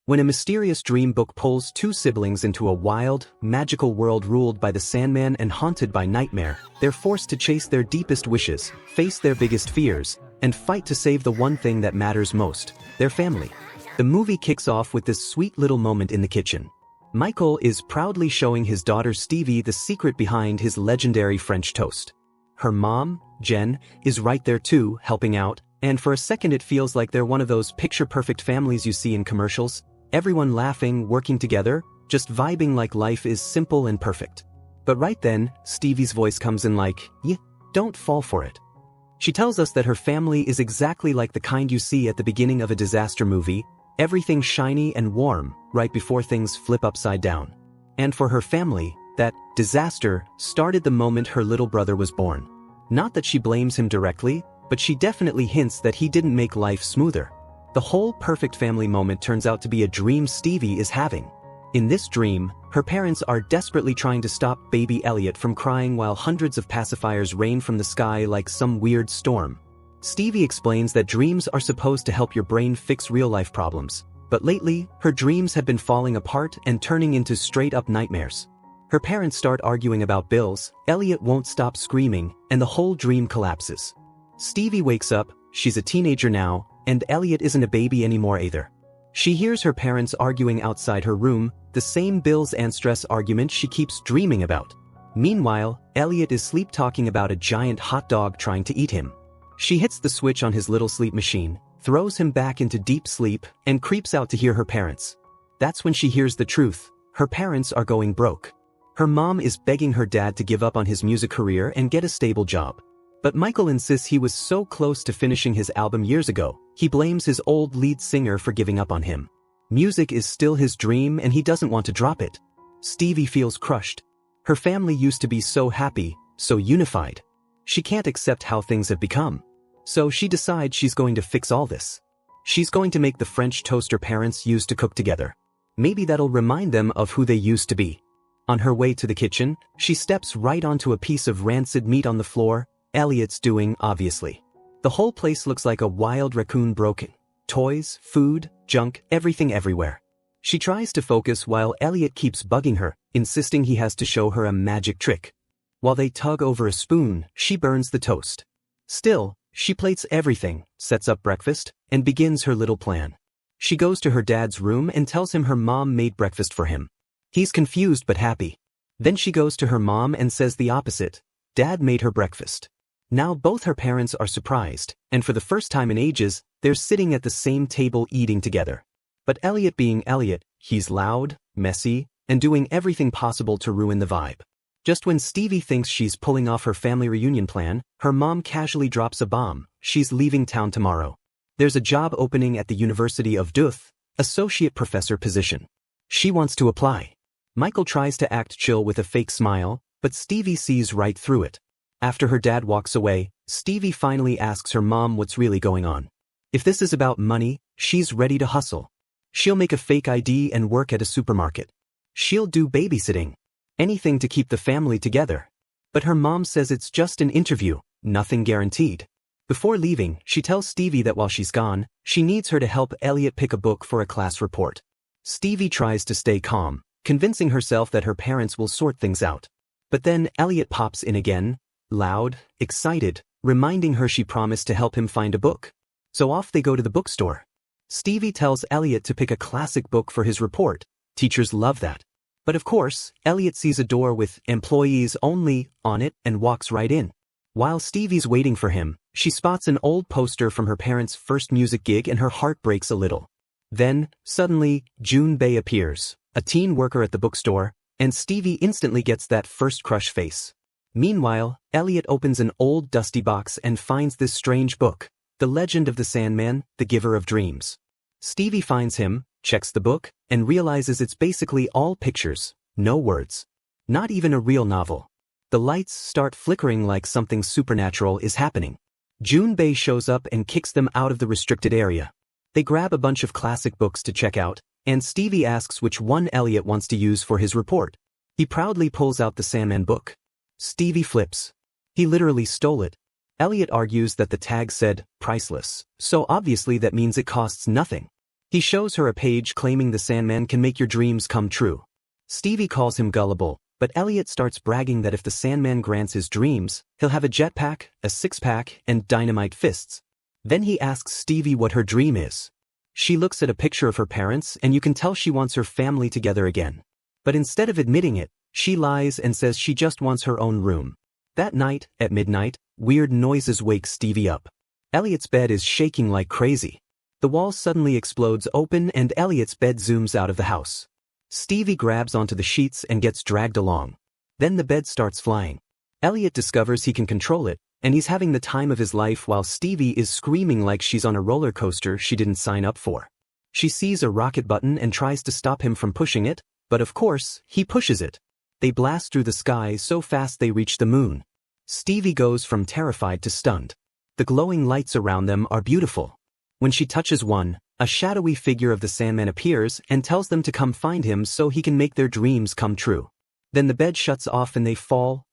When a mysterious dream book pulls two siblings into a wild, magical world ruled by the Sandman and haunted by nightmare, they're forced to chase their deepest wishes, face their biggest fears, and fight to save the one thing that matters most, their family. The movie kicks off with this sweet little moment in the kitchen. Michael is proudly showing his daughter Stevie the secret behind his legendary French toast. Her mom, Jen, is right there too, helping out, and for a second it feels like they're one of those picture-perfect families you see in commercials. Everyone laughing, working together, just vibing like life is simple and perfect. But right then, Stevie's voice comes in like, "Yeah, don't fall for it." She tells us that her family is exactly like the kind you see at the beginning of a disaster movie, everything shiny and warm, right before things flip upside down. And for her family, that disaster started the moment her little brother was born. Not that she blames him directly, but she definitely hints that he didn't make life smoother. The whole perfect family moment turns out to be a dream Stevie is having. In this dream, her parents are desperately trying to stop baby Elliot from crying while hundreds of pacifiers rain from the sky like some weird storm. Stevie explains that dreams are supposed to help your brain fix real-life problems, but lately, her dreams have been falling apart and turning into straight-up nightmares. Her parents start arguing about bills, Elliot won't stop screaming, and the whole dream collapses. Stevie wakes up, she's a teenager now, and Elliot isn't a baby anymore either. She hears her parents arguing outside her room, the same bills and stress argument she keeps dreaming about. Meanwhile, Elliot is sleep-talking about a giant hot dog trying to eat him. She hits the switch on his little sleep machine, throws him back into deep sleep, and creeps out to hear her parents. That's when she hears the truth. Her parents are going broke. Her mom is begging her dad to give up on his music career and get a stable job. But Michael insists he was so close to finishing his album years ago, he blames his old lead singer for giving up on him. Music is still his dream and he doesn't want to drop it. Stevie feels crushed. Her family used to be so happy, so unified. She can't accept how things have become. So she decides she's going to fix all this. She's going to make the French toast her parents used to cook together. Maybe that'll remind them of who they used to be. On her way to the kitchen, she steps right onto a piece of rancid meat on the floor, Elliot's doing, obviously. The whole place looks like a wild raccoon broken. Toys, food, junk, everything everywhere. She tries to focus while Elliot keeps bugging her, insisting he has to show her a magic trick. While they tug over a spoon, she burns the toast. Still, she plates everything, sets up breakfast, and begins her little plan. She goes to her dad's room and tells him her mom made breakfast for him. He's confused but happy. Then she goes to her mom and says the opposite. Dad made her breakfast. Now both her parents are surprised, and for the first time in ages, they're sitting at the same table eating together. But Elliot being Elliot, he's loud, messy, and doing everything possible to ruin the vibe. Just when Stevie thinks she's pulling off her family reunion plan, her mom casually drops a bomb. She's leaving town tomorrow. There's a job opening at the University of Duth, associate professor position. She wants to apply. Michael tries to act chill with a fake smile, but Stevie sees right through it. After her dad walks away, Stevie finally asks her mom what's really going on. If this is about money, she's ready to hustle. She'll make a fake ID and work at a supermarket. She'll do babysitting. Anything to keep the family together. But her mom says it's just an interview, nothing guaranteed. Before leaving, she tells Stevie that while she's gone, she needs her to help Elliot pick a book for a class report. Stevie tries to stay calm, convincing herself that her parents will sort things out. But then Elliot pops in again, loud, excited, reminding her she promised to help him find a book. So off they go to the bookstore. Stevie tells Elliot to pick a classic book for his report. Teachers love that. But of course, Elliot sees a door with "employees only" on it and walks right in. While Stevie's waiting for him, she spots an old poster from her parents' first music gig and her heart breaks a little. Then, suddenly, June Bay appears, a teen worker at the bookstore, and Stevie instantly gets that first crush face. Meanwhile, Elliot opens an old dusty box and finds this strange book, The Legend of the Sandman, the Giver of Dreams. Stevie finds him, checks the book, and realizes it's basically all pictures, no words. Not even a real novel. The lights start flickering like something supernatural is happening. June Bay shows up and kicks them out of the restricted area. They grab a bunch of classic books to check out, and Stevie asks which one Elliot wants to use for his report. He proudly pulls out the Sandman book. Stevie flips. He literally stole it. Elliot argues that the tag said, priceless, so obviously that means it costs nothing. He shows her a page claiming the Sandman can make your dreams come true. Stevie calls him gullible, but Elliot starts bragging that if the Sandman grants his dreams, he'll have a jetpack, a six-pack, and dynamite fists. Then he asks Stevie what her dream is. She looks at a picture of her parents and you can tell she wants her family together again. But instead of admitting it, she lies and says she just wants her own room. That night, at midnight, weird noises wake Stevie up. Elliot's bed is shaking like crazy. The wall suddenly explodes open and Elliot's bed zooms out of the house. Stevie grabs onto the sheets and gets dragged along. Then the bed starts flying. Elliot discovers he can control it, and he's having the time of his life while Stevie is screaming like she's on a roller coaster she didn't sign up for. She sees a rocket button and tries to stop him from pushing it, but of course, he pushes it. They blast through the sky so fast they reach the moon. Stevie goes from terrified to stunned. The glowing lights around them are beautiful. When she touches one, a shadowy figure of the Sandman appears and tells them to come find him so he can make their dreams come true. Then the bed shuts off and they fall,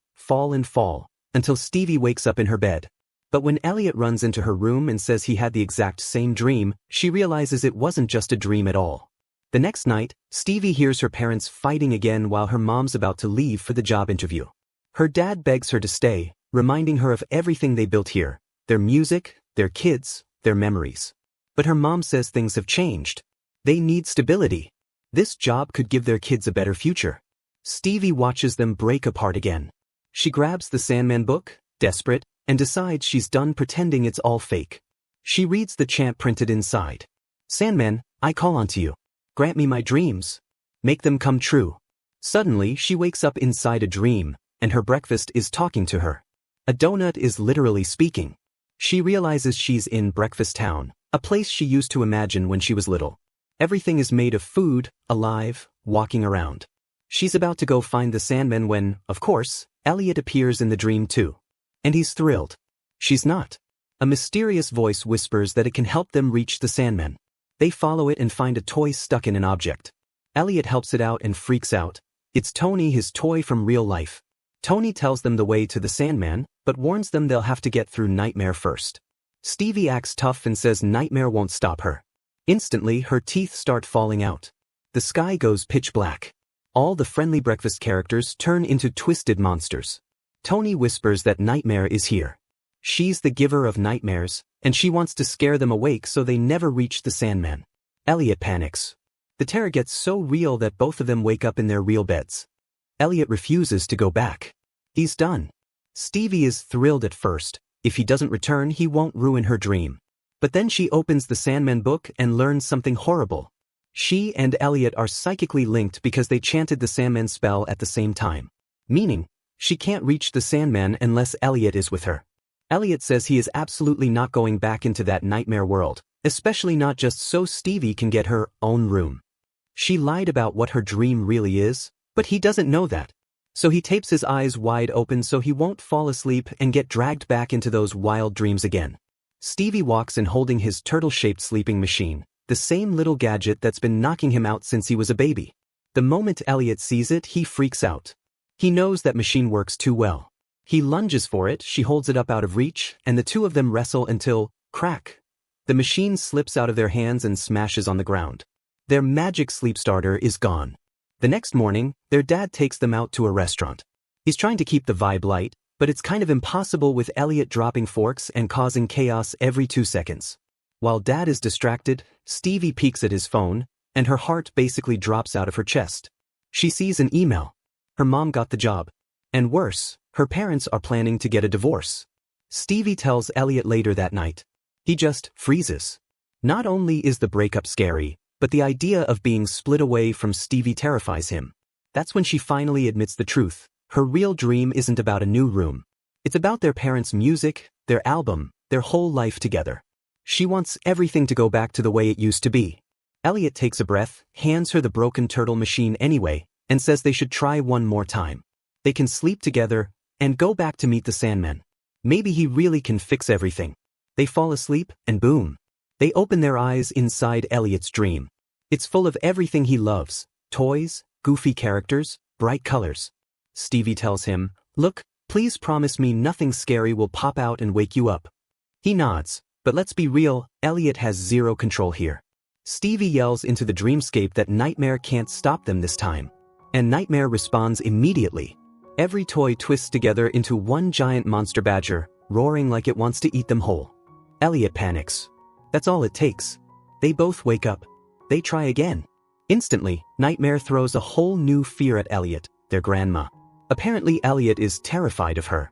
until Stevie wakes up in her bed. But when Elliot runs into her room and says he had the exact same dream, she realizes it wasn't just a dream at all. The next night, Stevie hears her parents fighting again while her mom's about to leave for the job interview. Her dad begs her to stay, reminding her of everything they built here, their music, their kids, their memories. But her mom says things have changed. They need stability. This job could give their kids a better future. Stevie watches them break apart again. She grabs the Sandman book, desperate, and decides she's done pretending it's all fake. She reads the chant printed inside. Sandman, I call onto you. Grant me my dreams. Make them come true. Suddenly, she wakes up inside a dream, and her breakfast is talking to her. A donut is literally speaking. She realizes she's in Breakfast Town, a place she used to imagine when she was little. Everything is made of food, alive, walking around. She's about to go find the Sandman when, of course, Elliot appears in the dream too. And he's thrilled. She's not. A mysterious voice whispers that it can help them reach the Sandman. They follow it and find a toy stuck in an object. Elliot helps it out and freaks out. It's Tony, his toy from real life. Tony tells them the way to the Sandman, but warns them they'll have to get through Nightmare first. Stevie acts tough and says Nightmare won't stop her. Instantly, her teeth start falling out. The sky goes pitch black. All the friendly breakfast characters turn into twisted monsters. Tony whispers that Nightmare is here. She's the giver of nightmares, and she wants to scare them awake so they never reach the Sandman. Elliot panics. The terror gets so real that both of them wake up in their real beds. Elliot refuses to go back. He's done. Stevie is thrilled at first. If he doesn't return, he won't ruin her dream. But then she opens the Sandman book and learns something horrible. She and Elliot are psychically linked because they chanted the Sandman spell at the same time. Meaning, she can't reach the Sandman unless Elliot is with her. Elliot says he is absolutely not going back into that nightmare world, especially not just so Stevie can get her own room. She lied about what her dream really is, but he doesn't know that. So he tapes his eyes wide open so he won't fall asleep and get dragged back into those wild dreams again. Stevie walks in holding his turtle-shaped sleeping machine, the same little gadget that's been knocking him out since he was a baby. The moment Elliot sees it, he freaks out. He knows that machine works too well. He lunges for it, she holds it up out of reach, and the two of them wrestle until, crack. The machine slips out of their hands and smashes on the ground. Their magic sleep starter is gone. The next morning, their dad takes them out to a restaurant. He's trying to keep the vibe light, but it's kind of impossible with Elliot dropping forks and causing chaos every 2 seconds. While Dad is distracted, Stevie peeks at his phone, and her heart basically drops out of her chest. She sees an email. Her mom got the job. And worse, her parents are planning to get a divorce. Stevie tells Elliot later that night. He just freezes. Not only is the breakup scary, but the idea of being split away from Stevie terrifies him. That's when she finally admits the truth. Her real dream isn't about a new room. It's about their parents' music, their album, their whole life together. She wants everything to go back to the way it used to be. Elliot takes a breath, hands her the broken turtle machine anyway, and says they should try one more time. They can sleep together and go back to meet the Sandman. Maybe he really can fix everything. They fall asleep, and boom. They open their eyes inside Elliot's dream. It's full of everything he loves: toys, goofy characters, bright colors. Stevie tells him, "Look, please promise me nothing scary will pop out and wake you up." He nods, but let's be real, Elliot has zero control here. Stevie yells into the dreamscape that Nightmare can't stop them this time. And Nightmare responds immediately. Every toy twists together into one giant monster badger, roaring like it wants to eat them whole. Elliot panics. That's all it takes. They both wake up. They try again. Instantly, Nightmare throws a whole new fear at Elliot, their grandma. Apparently Elliot is terrified of her.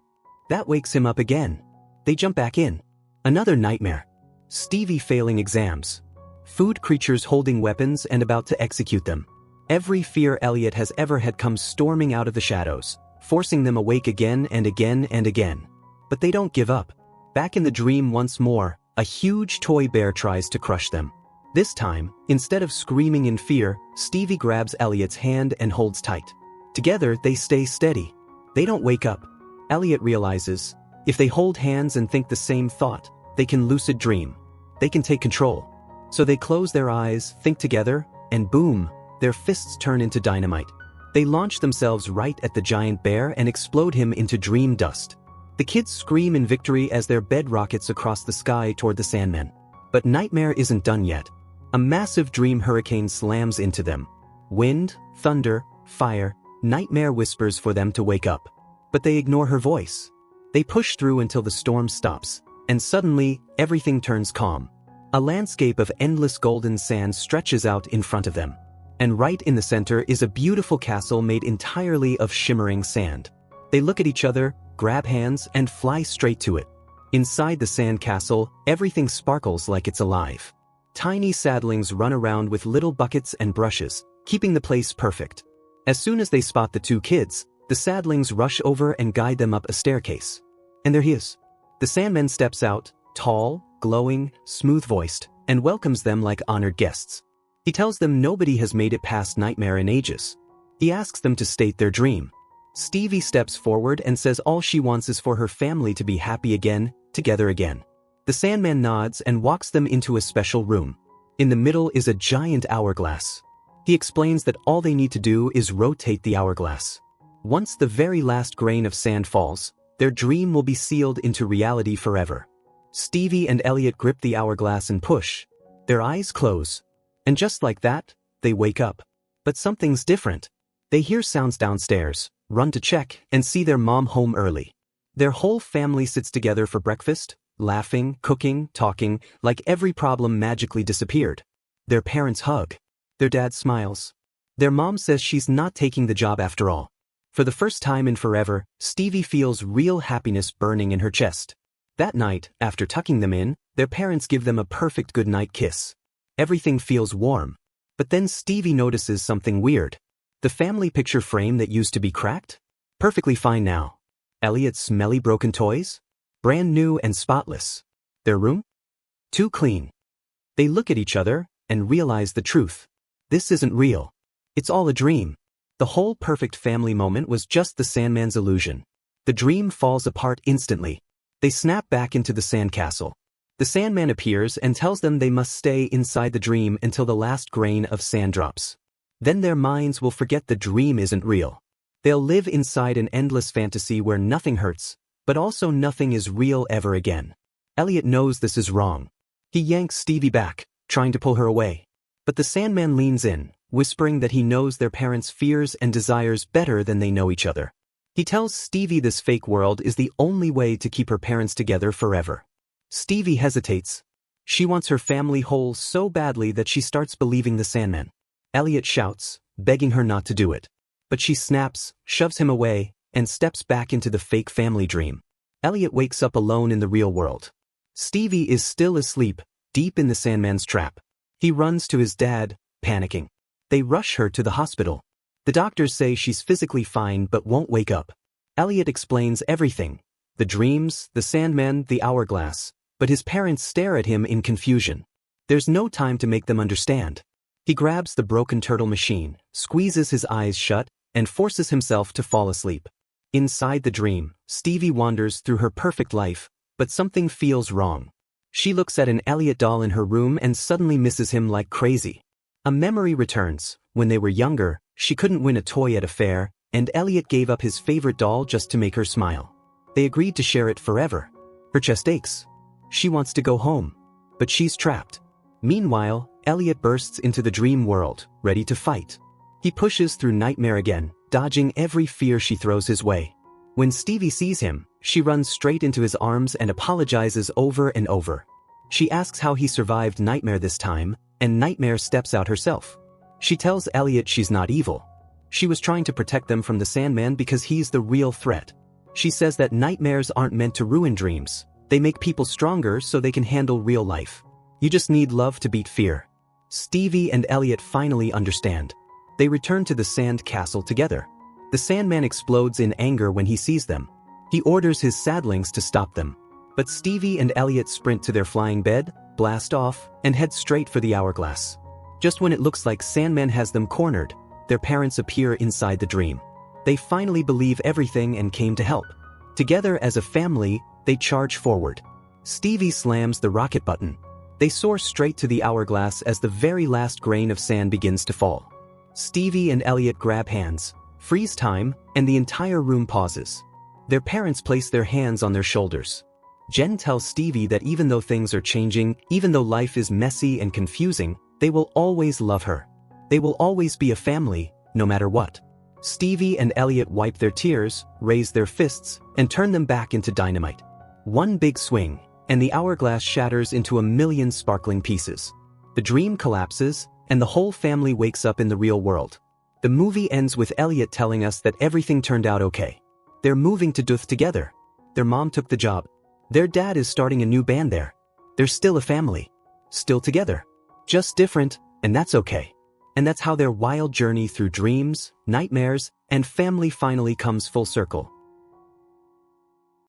That wakes him up again. They jump back in. Another nightmare. Stevie failing exams. Food creatures holding weapons and about to execute them. Every fear Elliot has ever had comes storming out of the shadows, forcing them awake again and again and again. But they don't give up. Back in the dream once more, a huge toy bear tries to crush them. This time, instead of screaming in fear, Stevie grabs Elliot's hand and holds tight. Together, they stay steady. They don't wake up. Elliot realizes, if they hold hands and think the same thought, they can lucid dream. They can take control. So they close their eyes, think together, and boom, their fists turn into dynamite. They launch themselves right at the giant bear and explode him into dream dust. The kids scream in victory as their bed rockets across the sky toward the Sandman. But Nightmare isn't done yet. A massive dream hurricane slams into them. Wind, thunder, fire, Nightmare whispers for them to wake up. But they ignore her voice. They push through until the storm stops, and suddenly, everything turns calm. A landscape of endless golden sand stretches out in front of them. And right in the center is a beautiful castle made entirely of shimmering sand. They look at each other, grab hands, and fly straight to it. Inside the sand castle, everything sparkles like it's alive. Tiny sadlings run around with little buckets and brushes, keeping the place perfect. As soon as they spot the two kids, the sadlings rush over and guide them up a staircase. And there he is. The Sandman steps out, tall, glowing, smooth-voiced, and welcomes them like honored guests. He tells them nobody has made it past Nightmare in ages. He asks them to state their dream. Stevie steps forward and says all she wants is for her family to be happy again, together again. The Sandman nods and walks them into a special room. In the middle is a giant hourglass. He explains that all they need to do is rotate the hourglass. Once the very last grain of sand falls, their dream will be sealed into reality forever. Stevie and Elliot grip the hourglass and push. Their eyes close. And just like that, they wake up. But something's different. They hear sounds downstairs, run to check, and see their mom home early. Their whole family sits together for breakfast, laughing, cooking, talking, like every problem magically disappeared. Their parents hug. Their dad smiles. Their mom says she's not taking the job after all. For the first time in forever, Stevie feels real happiness burning in her chest. That night, after tucking them in, their parents give them a perfect goodnight kiss. Everything feels warm. But then Stevie notices something weird. The family picture frame that used to be cracked? Perfectly fine now. Elliot's smelly broken toys? Brand new and spotless. Their room? Too clean. They look at each other and realize the truth. This isn't real. It's all a dream. The whole perfect family moment was just the Sandman's illusion. The dream falls apart instantly. They snap back into the sandcastle. The Sandman appears and tells them they must stay inside the dream until the last grain of sand drops. Then their minds will forget the dream isn't real. They'll live inside an endless fantasy where nothing hurts, but also nothing is real ever again. Elliot knows this is wrong. He yanks Stevie back, trying to pull her away. But the Sandman leans in, whispering that he knows their parents' fears and desires better than they know each other. He tells Stevie this fake world is the only way to keep her parents together forever. Stevie hesitates. She wants her family whole so badly that she starts believing the Sandman. Elliot shouts, begging her not to do it. But she snaps, shoves him away, and steps back into the fake family dream. Elliot wakes up alone in the real world. Stevie is still asleep, deep in the Sandman's trap. He runs to his dad, panicking. They rush her to the hospital. The doctors say she's physically fine but won't wake up. Elliot explains everything. The dreams, the Sandman, the hourglass. But his parents stare at him in confusion. There's no time to make them understand. He grabs the broken turtle machine, squeezes his eyes shut, and forces himself to fall asleep. Inside the dream, Stevie wanders through her perfect life, but something feels wrong. She looks at an Elliot doll in her room and suddenly misses him like crazy. A memory returns. When they were younger, she couldn't win a toy at a fair, and Elliot gave up his favorite doll just to make her smile. They agreed to share it forever. Her chest aches. She wants to go home. But she's trapped. Meanwhile, Elliot bursts into the dream world, ready to fight. He pushes through Nightmare again, dodging every fear she throws his way. When Stevie sees him, she runs straight into his arms and apologizes over and over. She asks how he survived Nightmare this time, and Nightmare steps out herself. She tells Elliot she's not evil. She was trying to protect them from the Sandman because he's the real threat. She says that nightmares aren't meant to ruin dreams. They make people stronger so they can handle real life. You just need love to beat fear. Stevie and Elliot finally understand. They return to the sand castle together. The Sandman explodes in anger when he sees them. He orders his saddlings to stop them. But Stevie and Elliot sprint to their flying bed, blast off, and head straight for the hourglass. Just when it looks like Sandman has them cornered, their parents appear inside the dream. They finally believe everything and came to help. Together as a family, they charge forward. Stevie slams the rocket button. They soar straight to the hourglass as the very last grain of sand begins to fall. Stevie and Elliot grab hands, freeze time, and the entire room pauses. Their parents place their hands on their shoulders. Jen tells Stevie that even though things are changing, even though life is messy and confusing, they will always love her. They will always be a family, no matter what. Stevie and Elliot wipe their tears, raise their fists, and turn them back into dynamite. One big swing, and the hourglass shatters into a million sparkling pieces. The dream collapses, and the whole family wakes up in the real world. The movie ends with Elliot telling us that everything turned out okay. They're moving to Duth together. Their mom took the job. Their dad is starting a new band there. They're still a family. Still together. Just different, and that's okay. And that's how their wild journey through dreams, nightmares, and family finally comes full circle.